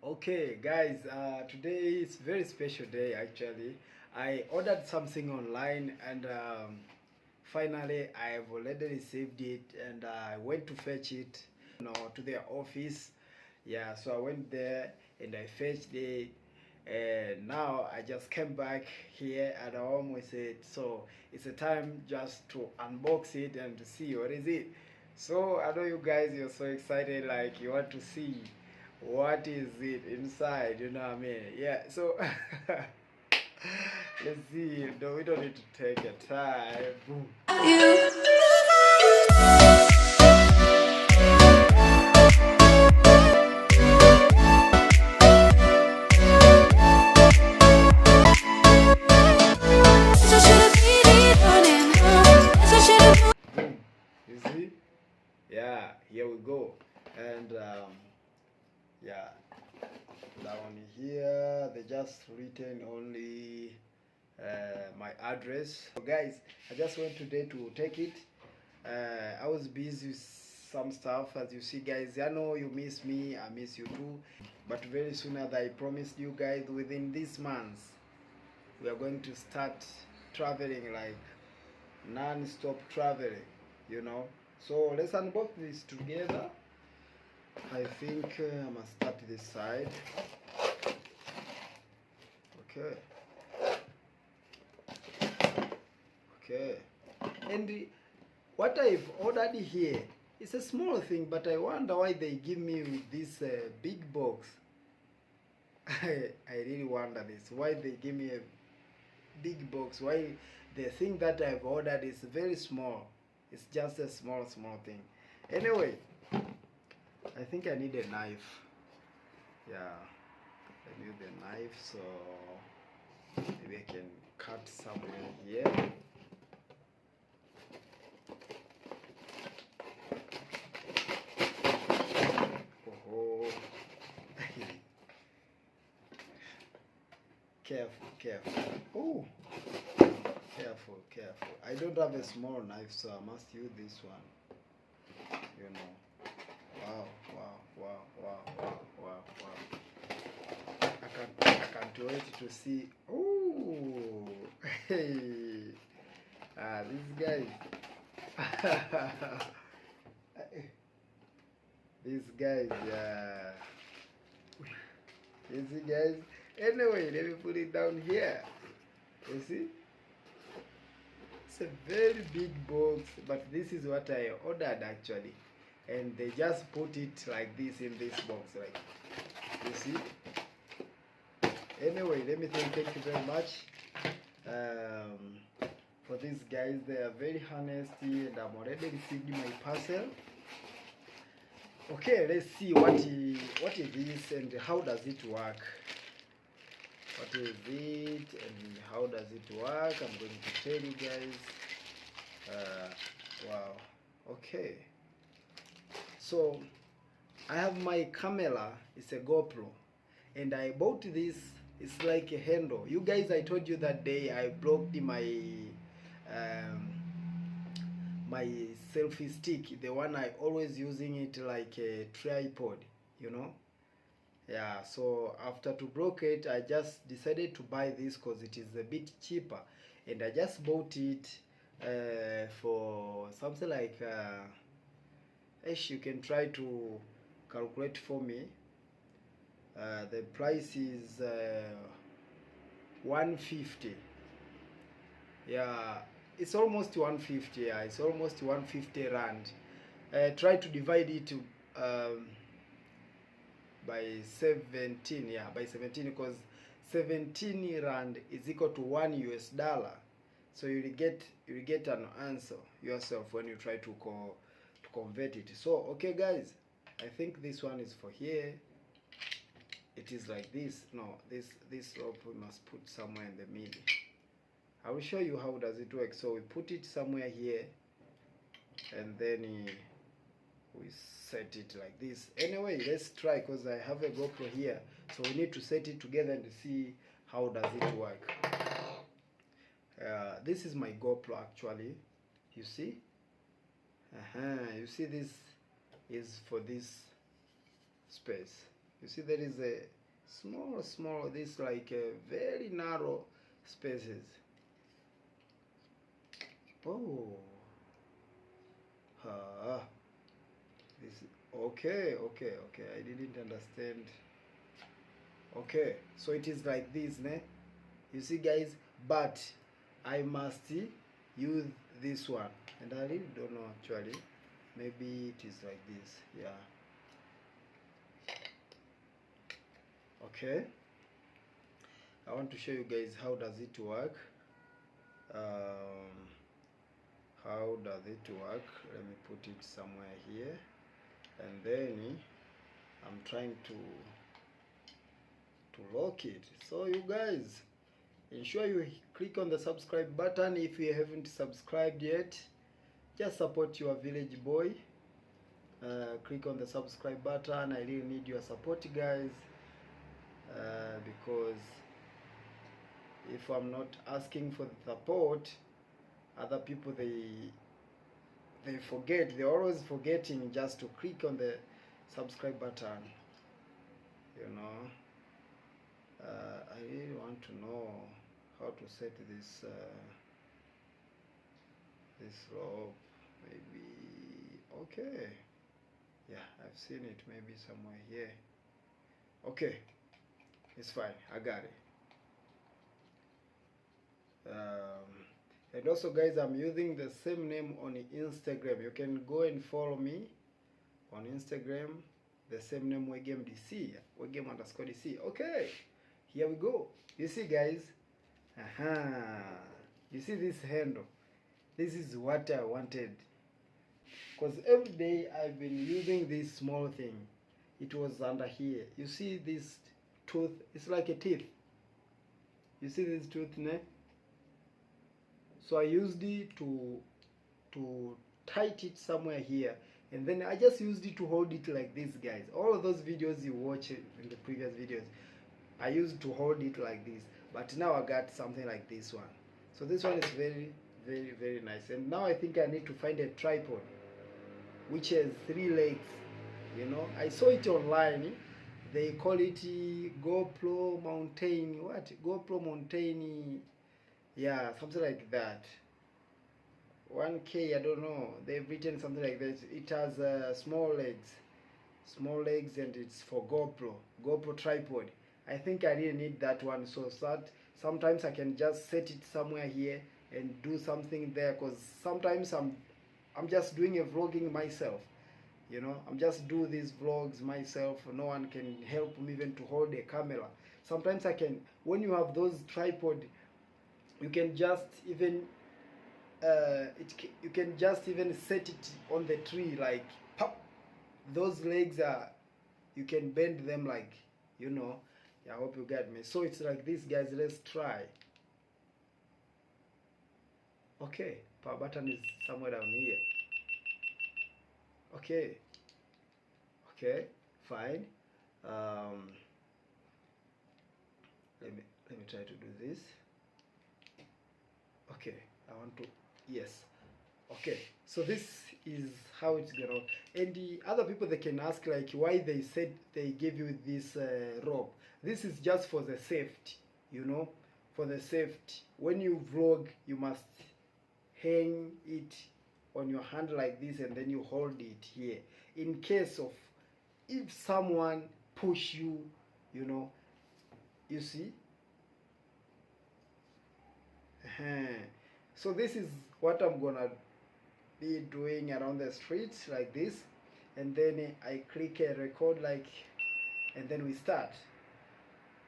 Okay, guys, today is very special day actually. I ordered something online and finally I have already received it and I went to fetch it, to their office. Yeah, so I went there and I fetched it. And now I just came back here at home with it. So it's a time just to unbox it and to see what is it. So I know you guys, you're so excited, like you want to see what is it inside, you know what I mean? Yeah, so let's see. No, we don't need to take a time. Boom. Boom. You see? Yeah, here we go. And yeah, down here they just written only my address. So guys, I just went today to take it. I was busy with some stuff, as you see guys. I know you miss me, I miss you too, but very soon, as I promised you guys, within this month we are going to start traveling, like non-stop traveling, you know. So let's unbox this together. I think I must start this side. Okay. Okay. And what I've ordered here is a small thing, but I wonder why they give me with this big box. I really wonder this. Why they give me a big box? Why the thing that I've ordered is very small? It's just a small thing. Anyway, I think I need a knife. Yeah, I need a knife, so maybe I can cut somewhere here. Oh, careful. Oh, careful. I don't have a small knife, so I must use this one. You know. Wow. I can't wait to see. Oh, hey, these guys. These guys, you see, guys. Anyway, let me put it down here. You see, it's a very big box, but this is what I ordered actually, and they just put it like this in this box, like you see. Anyway, let me thank you very much for these guys. They are very honest, and I'm already received my parcel. Okay, let's see what is this and how does it work. What is it and how does it work? I'm going to tell you guys. Wow. Okay. So I have my camera. It's a GoPro, and I bought this. It's like a handle. You guys, I told you that day I broke my selfie stick, the one I always using it like a tripod, you know. Yeah, so after to broke it, I just decided to buy this because it is a bit cheaper, and I just bought it for something like you can try to calculate for me. The price is 150. Yeah, it's almost 150. Yeah, it's almost 150 rand. Try to divide it by 17. Yeah, by 17, because 17 rand is equal to $1. So you'll get an answer yourself when you try to convert it. So okay guys, I think this one is for here. It is like this. No, this rope we must put somewhere in the middle. I will show you how does it work. So we put it somewhere here, and then we set it like this. Anyway, let's try, because I have a GoPro here, so we need to set it together and see how does it work. This is my GoPro actually. You see? You see, this is for this space. You see there is a small, this like a very narrow spaces. Oh, this, okay, I didn't understand. Okay, so it is like this, ne? You see guys, but I must use this one, and I really don't know actually. Maybe it is like this, yeah. Okay, I want to show you guys how does it work. How does it work? Let me put it somewhere here, and then I'm trying to lock it. So you guys, ensure you click on the subscribe button if you haven't subscribed yet. Just support your village boy. Click on the subscribe button. I really need your support, guys, because if I'm not asking for the support, other people they forget. They're always forgetting just to click on the subscribe button. You know, I really want to know how to set this this rope. Maybe, okay, yeah, I've seen it maybe somewhere here. Okay, it's fine, I got it. And also guys, I'm using the same name on Instagram. You can go and follow me on Instagram, the same name, Wegem DC, Wegem underscore DC. Okay, here we go. You see guys, you see this handle, this is what I wanted, because every day I've been using this small thing. It was under here. You see this tooth, it's like a teeth. You see this tooth, ne? So I used it to tight it somewhere here, and then I just used it to hold it like this, guys. All of those videos you watch in the previous videos, I used to hold it like this, but now I got something like this one. So this one is very nice. And now I think I need to find a tripod which has 3 legs. You know, I saw it online. They call it GoPro Mountain. What? GoPro Mountain. Yeah, something like that. 1K, I don't know. They've written something like this. It has small legs, and it's for GoPro tripod. I think I really need that one, so that sometimes I can just set it somewhere here and do something there, because sometimes I'm just doing a vlogging myself. You know, I'm just do these vlogs myself. No one can help me even to hold a camera. Sometimes I can, when you have those tripod, you can just even you can just even set it on the tree, like pop. Those legs are, you can bend them, like, you know. Yeah, I hope you get me. So it's like this, guys. Let's try. Okay, power button is somewhere down here. Okay, fine. Let me try to do this. Okay, I want to, yes. Okay, so this is how it's gonna. And the other people, they can ask like why they said they gave you this rope. This is just for the safety, you know, for the safety. When you vlog, you must hang it on your hand like this, and then you hold it here in case of, if someone push you, you know. You see. So this is what I'm gonna be doing around the streets like this, and then I click a record, like, and then we start.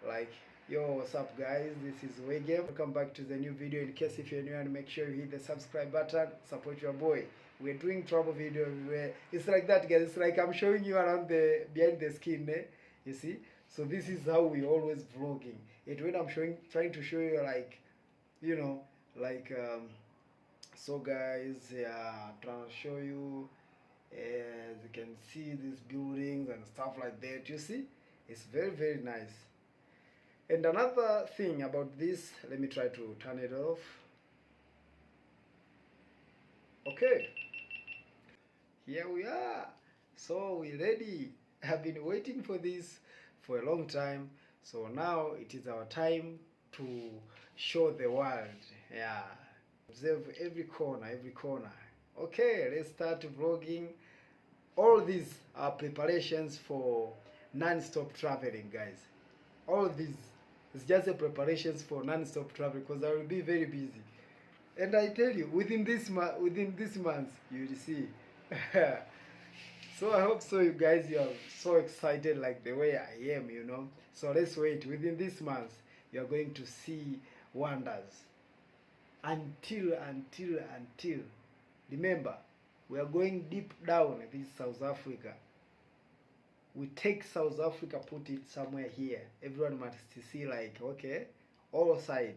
Like, yo, what's up guys, this is Wegem. Welcome back to the new video. In case if you're new, and make sure you hit the subscribe button, support your boy. We're doing travel video everywhere. It's like that, guys. It's like I'm showing you around the behind the skin, eh? You see. So this is how we always vlogging it, when I'm trying to show you, like, you know, like so guys, yeah, trying to show you, as you can see, these buildings and stuff like that. You see, it's very nice. And another thing about this, let me try to turn it off. Okay, here we are. So we're ready. I've been waiting for this for a long time. So now it is our time to show the world. Yeah, observe every corner, every corner. Okay, let's start vlogging. All these are preparations for non-stop traveling, guys. All of these is just a preparations for non-stop travel, because I will be very busy. And I tell you, within this month, you will see. So I hope so, you guys. You are so excited like the way I am, you know. So let's wait. Within this month, you are going to see wonders. Until. Remember, we are going deep down in this South Africa. We take South Africa, put it somewhere here. Everyone must see, like, okay, all side.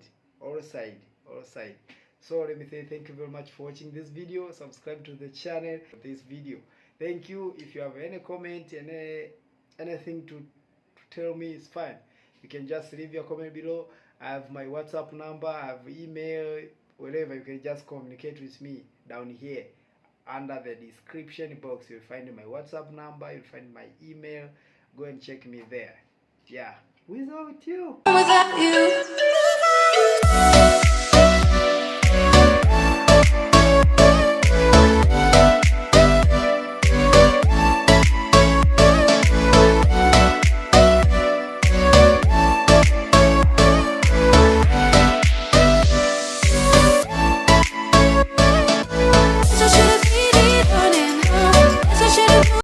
So let me say thank you very much for watching this video. Subscribe to the channel for this video. Thank you. If you have any comment and anything to tell me, it's fine. You can just leave your comment below. I have my WhatsApp number, I have email, wherever. You can just communicate with me down here. Under the description box, you'll find my WhatsApp number, you'll find my email. Go and check me there. Yeah. Without you.